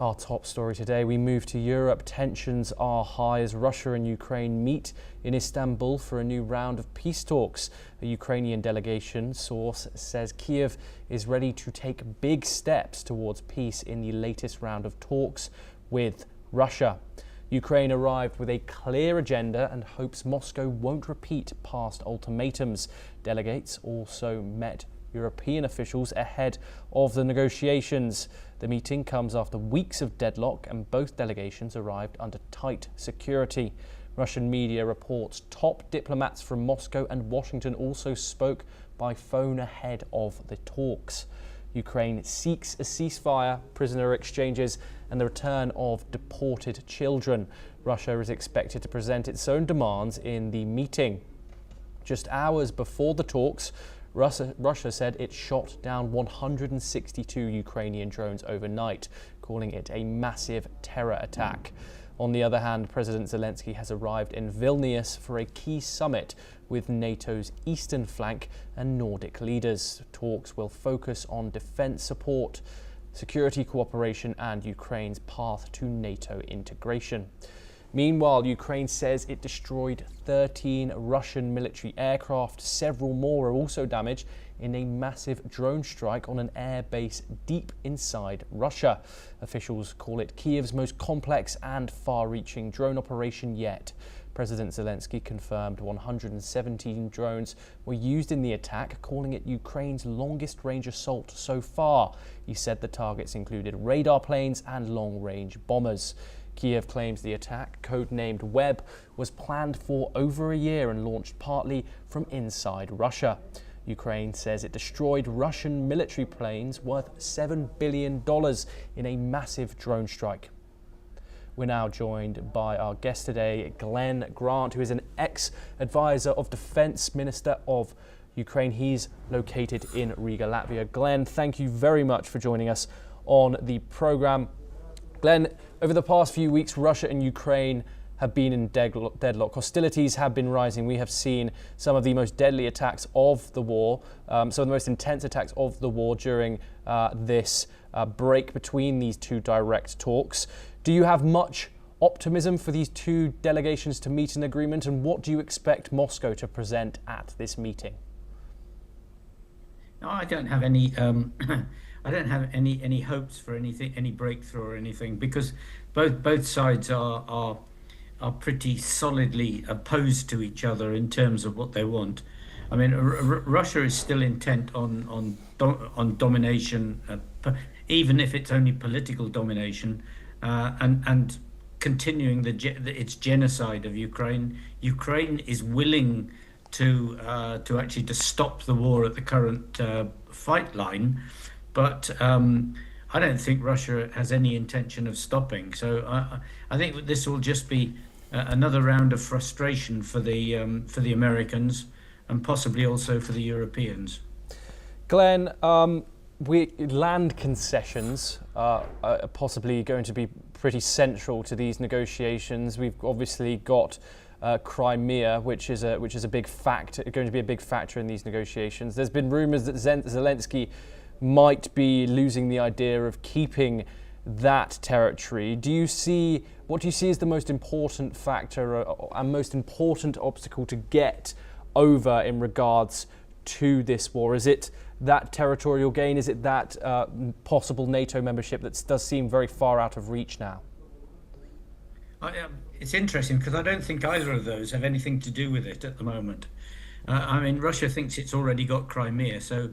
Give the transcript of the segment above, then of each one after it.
Our top story today, we move to Europe. Tensions are high as Russia and Ukraine meet in Istanbul for a new round of peace talks. A Ukrainian delegation source says Kiev is ready to take big steps towards peace in the latest round of talks with Russia. Ukraine arrived with a clear agenda and hopes Moscow won't repeat past ultimatums. Delegates also met European officials ahead of the negotiations. The meeting comes after weeks of deadlock and both delegations arrived under tight security. Russian media reports top diplomats from Moscow and Washington also spoke by phone ahead of the talks. Ukraine seeks a ceasefire, prisoner exchanges and the return of deported children. Russia is expected to present its own demands in the meeting. Just hours before the talks, Russia said it shot down 162 Ukrainian drones overnight, calling it a massive terror attack. On the other hand, President Zelensky has arrived in Vilnius for a key summit with NATO's eastern flank and Nordic leaders. Talks will focus on defense support, security cooperation and Ukraine's path to NATO integration. Meanwhile, Ukraine says it destroyed 13 Russian military aircraft. Several more are also damaged in a massive drone strike on an air base deep inside Russia. Officials call it Kiev's most complex and far-reaching drone operation yet. President Zelensky confirmed 117 drones were used in the attack, calling it Ukraine's longest-range assault so far. He said the targets included radar planes and long-range bombers. Kiev claims the attack, codenamed Web, was planned for over a year and launched partly from inside Russia. Ukraine says it destroyed Russian military planes worth $7 billion in a massive drone strike. We're now joined by our guest today, Glenn Grant, who is an ex-advisor of Defense Minister of Ukraine. He's located in Riga, Latvia. Glenn, thank you very much for joining us on the program. Glenn, over the past few weeks, Russia and Ukraine have been in deadlock. Hostilities have been rising. We have seen some of the most deadly attacks of the war, some of the most intense attacks of the war during this break between these two direct talks. Do you have much optimism for these two delegations to meet an agreement, and what do you expect Moscow to present at this meeting? No, I don't have any. I don't have any hopes for anything, any breakthrough or anything, because both sides are pretty solidly opposed to each other in terms of what they want. I mean, Russia is still intent on domination, even if it's only political domination, and continuing its genocide of Ukraine. Ukraine is willing to actually to stop the war at the current fight line. But I don't think Russia has any intention of stopping. So I think this will just be another round of frustration for the Americans and possibly also for the Europeans. Glenn, land concessions are possibly going to be pretty central to these negotiations. We've obviously got Crimea, which is a big factor, going to be a big factor in these negotiations. There's been rumours that Zelensky might be losing the idea of keeping that territory. What do you see as the most important factor and most important obstacle to get over in regards to this war? Is it that territorial gain? Is it that possible NATO membership that does seem very far out of reach now? It's interesting because I don't think either of those have anything to do with it at the moment. I mean, Russia thinks it's already got Crimea, so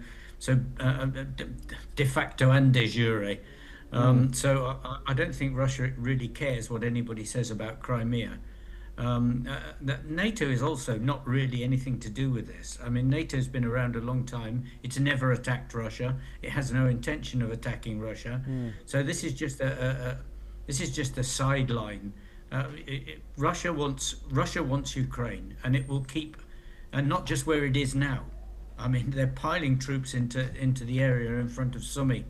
de facto and de jure. So I don't think Russia really cares what anybody says about Crimea. NATO is also not really anything to do with this. I mean, NATO's been around a long time. It's never attacked Russia. It has no intention of attacking Russia. So this is just a sideline. Russia wants Ukraine, and it will keep, and not just where it is now. I mean, they're piling troops into the area in front of Sumy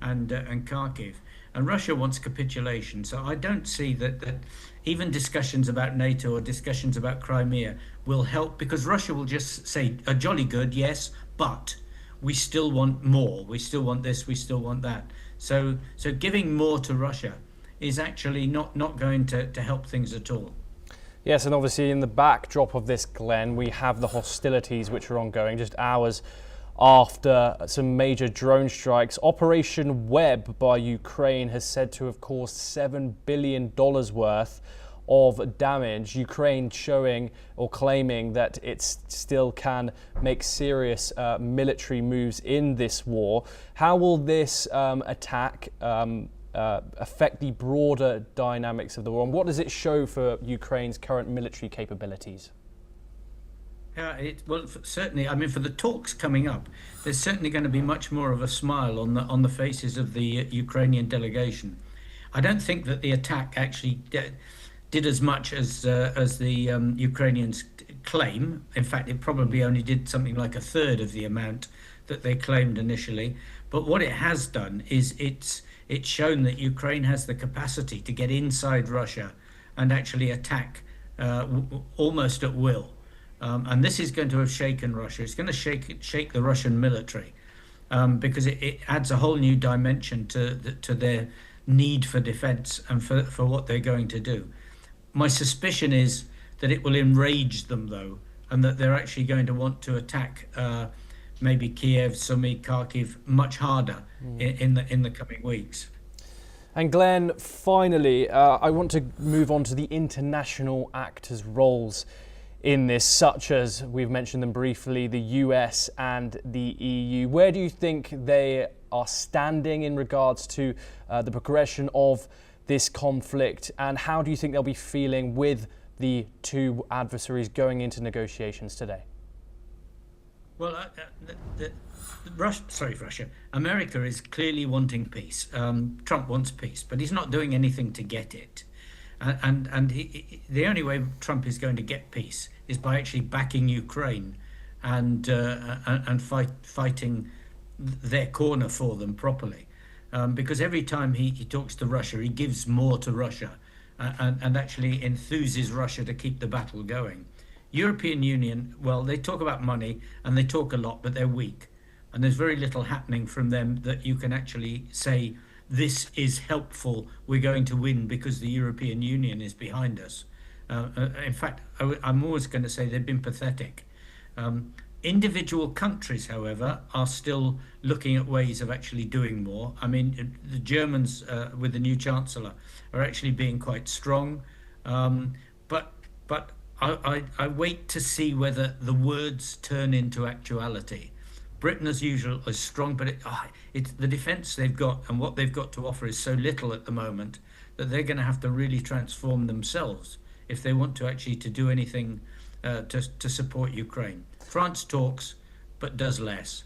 and Kharkiv, and Russia wants capitulation. So I don't see that even discussions about NATO or discussions about Crimea will help, because Russia will just say, jolly good, yes, but we still want more. We still want this. We still want that. So giving more to Russia is actually not going to help things at all. Yes, and obviously in the backdrop of this, Glenn, we have the hostilities which are ongoing just hours after some major drone strikes. Operation Web by Ukraine has said to have caused $7 billion worth of damage. Ukraine showing or claiming that it still can make serious military moves in this war. How will this attack affect the broader dynamics of the war, and what does it show for Ukraine's current military capabilities? Well, certainly. I mean, for the talks coming up, there's certainly going to be much more of a smile on the faces of the Ukrainian delegation. I don't think that the attack actually did as much as the Ukrainians claim. In fact, it probably only did something like a third of the amount that they claimed initially. But what it has done is it's shown that Ukraine has the capacity to get inside Russia and actually attack almost at will. And this is going to have shaken Russia. It's going to shake the Russian military because it adds a whole new dimension to their need for defense and for what they're going to do. My suspicion is that it will enrage them, though, and that they're actually going to want to attack maybe Kiev, Sumy, Kharkiv much harder in the coming weeks. And Glenn, finally, I want to move on to the international actors' roles in this, such as, we've mentioned them briefly, the US and the EU. Where do you think they are standing in regards to the progression of this conflict, and how do you think they'll be feeling with the two adversaries going into negotiations today? Well, Russia. America is clearly wanting peace. Trump wants peace, but he's not doing anything to get it. And the only way Trump is going to get peace is by actually backing Ukraine and fighting their corner for them properly. Because every time he talks to Russia, he gives more to Russia and actually enthuses Russia to keep the battle going. European Union, well, they talk about money and they talk a lot, but they're weak. And there's very little happening from them that you can actually say, this is helpful, we're going to win because the European Union is behind us. In fact, I'm always going to say they've been pathetic. Individual countries, however, are still looking at ways of actually doing more. I mean, the Germans with the new Chancellor are actually being quite strong. But I wait to see whether the words turn into actuality. Britain, as usual, is strong, but it's the defence they've got and what they've got to offer is so little at the moment that they're going to have to really transform themselves if they want to actually to do anything to support Ukraine. France talks, but does less.